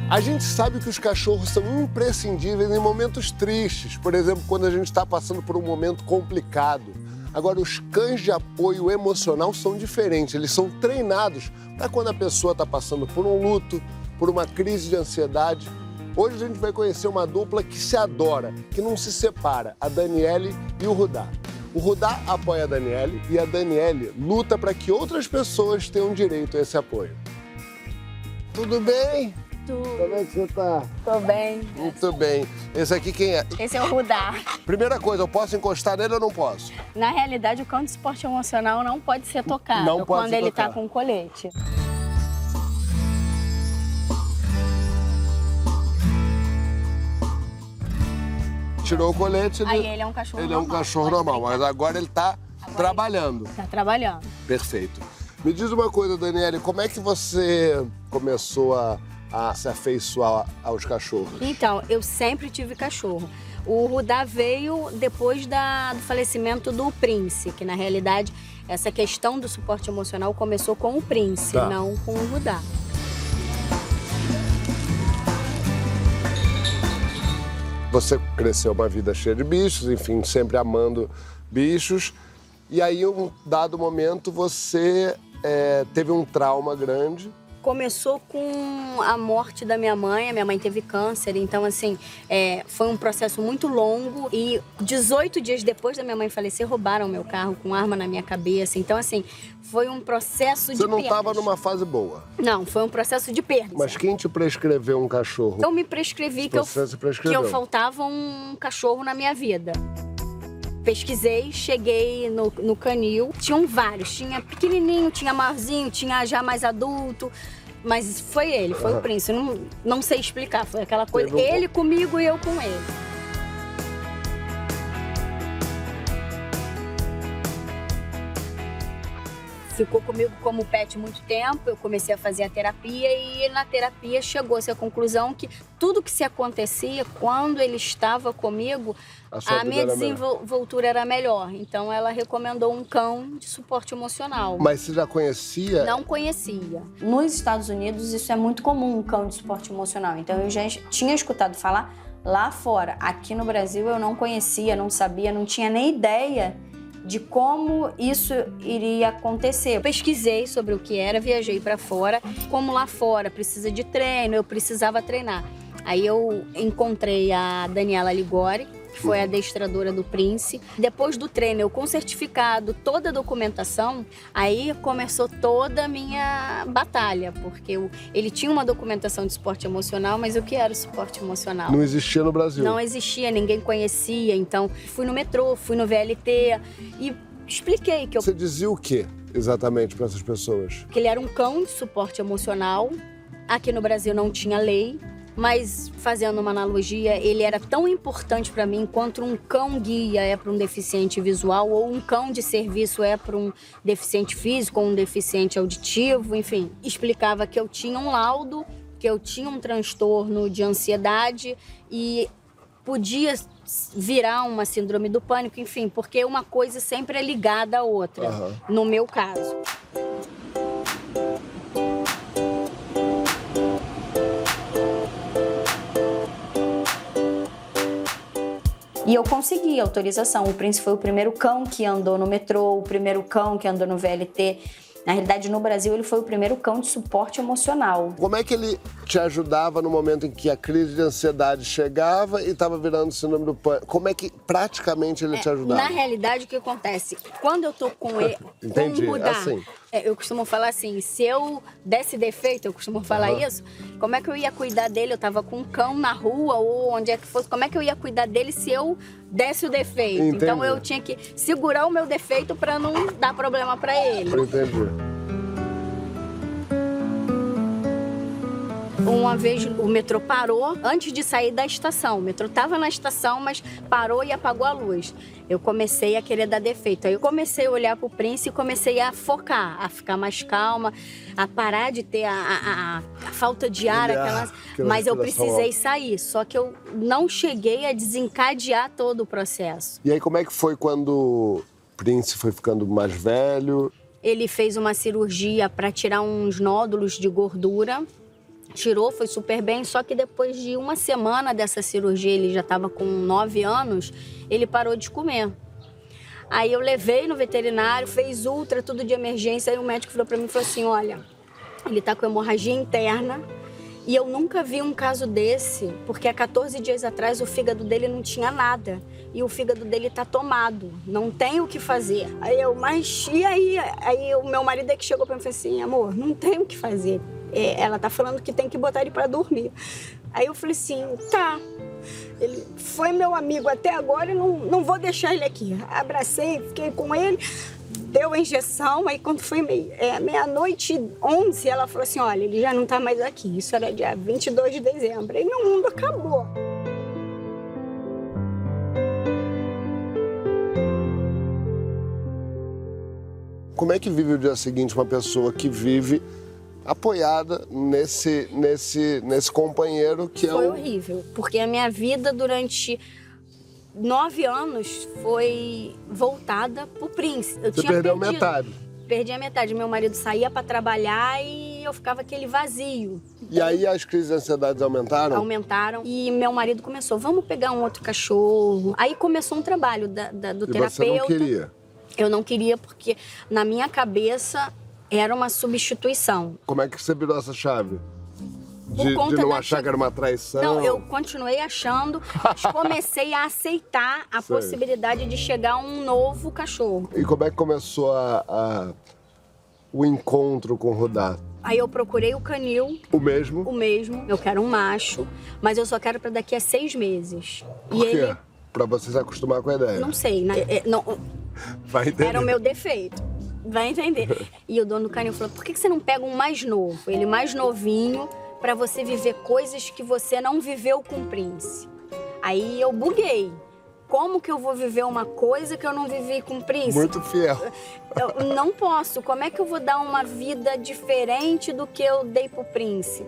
A gente sabe que os cachorros são imprescindíveis em momentos tristes, por exemplo, quando a gente está passando por um momento complicado. Agora, os cães de apoio emocional são diferentes, eles são treinados para quando a pessoa está passando por um luto, por uma crise de ansiedade. Hoje a gente vai conhecer uma dupla que se adora, que não se separa, a Daniele e o Rudá. O Rudá apoia a Daniele e a Daniele luta para que outras pessoas tenham direito a esse apoio. Tudo bem? Como é que você tá? Tô bem. Muito bem. Esse aqui quem é? Esse é o Rudá. Primeira coisa, eu posso encostar nele ou não posso? Na realidade, o cão de suporte emocional não pode ser tocado Não pode quando ser ele tocado. tá com colete. Tirou o colete, Aí ele é um cachorro ele é um normal, cachorro pode normal, brincar. mas agora ele tá trabalhando. Tá trabalhando. Perfeito. Me diz uma coisa, Daniele, como é que você começou a se afeiçoar aos cachorros? Então, eu sempre tive cachorro. O Rudá veio depois do falecimento do Prince, que na realidade essa questão do suporte emocional começou com o Prince, Tá. não com o Rudá. Você cresceu uma vida cheia de bichos, enfim, sempre amando bichos. E aí, em um dado momento, você teve um trauma grande. Começou com a morte da minha mãe. A minha mãe teve câncer, então, assim, foi um processo muito longo. E 18 dias depois da minha mãe falecer, roubaram meu carro com arma na minha cabeça. Então, assim, foi um processo de Você não perdas. estava numa fase boa. Não, foi um processo de perdas. Mas quem te prescreveu um cachorro? Eu me prescrevi que Você se prescreveu. faltava um cachorro na minha vida. Pesquisei, cheguei no canil. Tinham vários. Tinha pequenininho, tinha maiorzinho, tinha já mais adulto. Mas foi ele, foi o Prince. Eu não sei explicar. Foi aquela coisa, Teve um- ele comigo e eu com ele. Ficou comigo como pet muito tempo, eu comecei a fazer a terapia e na terapia chegou-se à conclusão que tudo que se acontecia quando ele estava comigo, sua a vida minha era melhor. desenvoltura era melhor. Então ela recomendou um cão de suporte emocional. Mas você já conhecia? Não conhecia. Nos Estados Unidos isso é muito comum, um cão de suporte emocional. Então eu já tinha escutado falar lá fora. Aqui no Brasil eu não conhecia, não sabia, não tinha nem ideia de como isso iria acontecer. Eu pesquisei sobre o que era, viajei para fora. Como lá fora precisa de treino, eu precisava treinar. Aí eu encontrei a Daniela Ligori, que foi a adestradora do Prince. Depois do treino, eu com certificado, toda a documentação, aí começou toda a minha batalha, porque ele tinha uma documentação de suporte emocional, mas o que era o suporte emocional? Não existia no Brasil. Não existia, ninguém conhecia, então fui no metrô, fui no VLT e expliquei que Você dizia o quê exatamente para essas pessoas? ele era um cão de suporte emocional. Aqui no Brasil não tinha lei, mas fazendo uma analogia, ele era tão importante para mim quanto um cão guia é para um deficiente visual ou um cão de serviço é para um deficiente físico ou um deficiente auditivo, enfim. Explicava que eu tinha um laudo, que eu tinha um transtorno de ansiedade e podia virar uma síndrome do pânico, enfim, porque uma coisa sempre é ligada à outra, no meu caso. E eu consegui autorização. O Prince foi o primeiro cão que andou no metrô, o primeiro cão que andou no VLT. Na realidade, no Brasil, ele foi o primeiro cão de suporte emocional. Como é que ele te ajudava no momento em que a crise de ansiedade chegava e estava virando síndrome do pânico? Como é que praticamente ele te ajudava? Na realidade, o que acontece? Quando eu tô com ele, Entendi, com o Rudá, assim. eu costumo falar assim, se eu desse defeito, eu costumo falar isso, como é que eu ia cuidar dele? Eu tava com um cão na rua ou onde é que fosse, como é que eu ia cuidar dele se eu desse o defeito? Entendi. Então eu tinha que segurar o meu defeito para não dar problema para ele. Entendi. Uma vez o metrô parou antes de sair da estação. O metrô estava na estação, mas parou e apagou a luz. Eu comecei a querer dar defeito. Aí eu comecei a olhar pro Prince e comecei a focar, a ficar mais calma, a parar de ter a falta de ar, aquela mas eu respiração precisei sair. Só que eu não cheguei a desencadear todo o processo. E aí, como é que foi quando o Prince foi ficando mais velho? Ele fez uma cirurgia para tirar uns nódulos de gordura tirou, foi super bem, só que depois de uma semana dessa cirurgia, ele já estava com 9 anos, ele parou de comer. Aí eu levei no veterinário, fez ultra, tudo de emergência, aí o médico falou pra mim, falou assim, olha, ele tá com hemorragia interna e eu nunca vi um caso desse, porque há 14 dias atrás o fígado dele não tinha nada e o fígado dele tá tomado, não tem o que fazer. Aí eu, mas e aí? Aí o meu marido é que chegou pra mim e falou assim, amor, não tem o que fazer, ela tá falando que tem que botar ele pra dormir. Aí eu falei assim, tá. Ele foi meu amigo até agora e não vou deixar ele aqui. Abracei, fiquei com ele, deu a injeção, aí quando foi meia-noite 11, ela falou assim, olha, ele já não tá mais aqui. Isso era dia 22 de dezembro. E meu mundo acabou. Como é que vive o dia seguinte uma pessoa que vive apoiada nesse companheiro que Foi horrível, porque a minha vida durante 9 anos foi voltada pro Príncipe. Você perdeu metade. Perdi a metade. Meu marido saía para trabalhar e eu ficava aquele vazio. E aí as crises de ansiedade aumentaram? Aumentaram. E meu marido começou, vamos pegar um outro cachorro. Aí começou um trabalho do terapeuta. E você não queria? Eu não queria porque na minha cabeça era uma substituição. Como é que você virou essa chave? De não achar que era uma traição? Não, eu continuei achando, comecei a aceitar a possibilidade de chegar um novo cachorro. E como é que começou o encontro com o Rudá? Aí eu procurei o canil. O mesmo? O mesmo. Eu quero um macho, mas eu só quero para daqui a 6 meses. Por quê? Ele... Pra você se acostumar com a ideia? Não sei, né? Não... Vai entender. Era o meu defeito. Vai entender. E o dono do canil falou, por que você não pega um mais novo? Ele mais novinho, pra você viver coisas que você não viveu com o Prince. Aí eu buguei. Como que eu vou viver uma coisa que eu não vivi com o Prince? Muito fiel. Eu não posso. Como é que eu vou dar uma vida diferente do que eu dei pro Prince?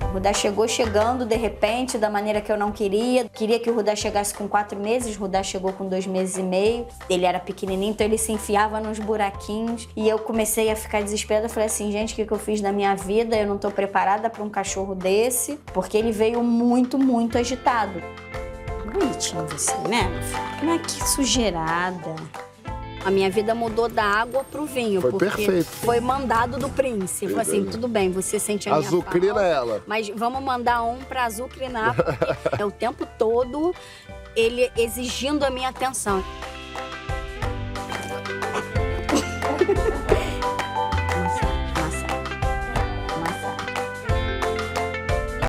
O Rudá chegou chegando de repente, da maneira que eu não queria. Queria que o Rudá chegasse com 4 meses, o Rudá chegou com 2 meses e meio. Ele era pequenininho, então ele se enfiava nos buraquinhos. E eu comecei a ficar desesperada. Eu falei assim, gente, o que eu fiz na minha vida? Eu não tô preparada para um cachorro desse. Porque ele veio muito, muito agitado. Bonitinho você, né? Mas que sujeirada. A minha vida mudou da água pro vinho. Foi porque perfeito. Foi mandado do Príncipe. Falei assim, tudo bem, você sente a minha azucrina falta, ela. mas vamos mandar um pra azucrinar, porque é o tempo todo ele exigindo a minha atenção.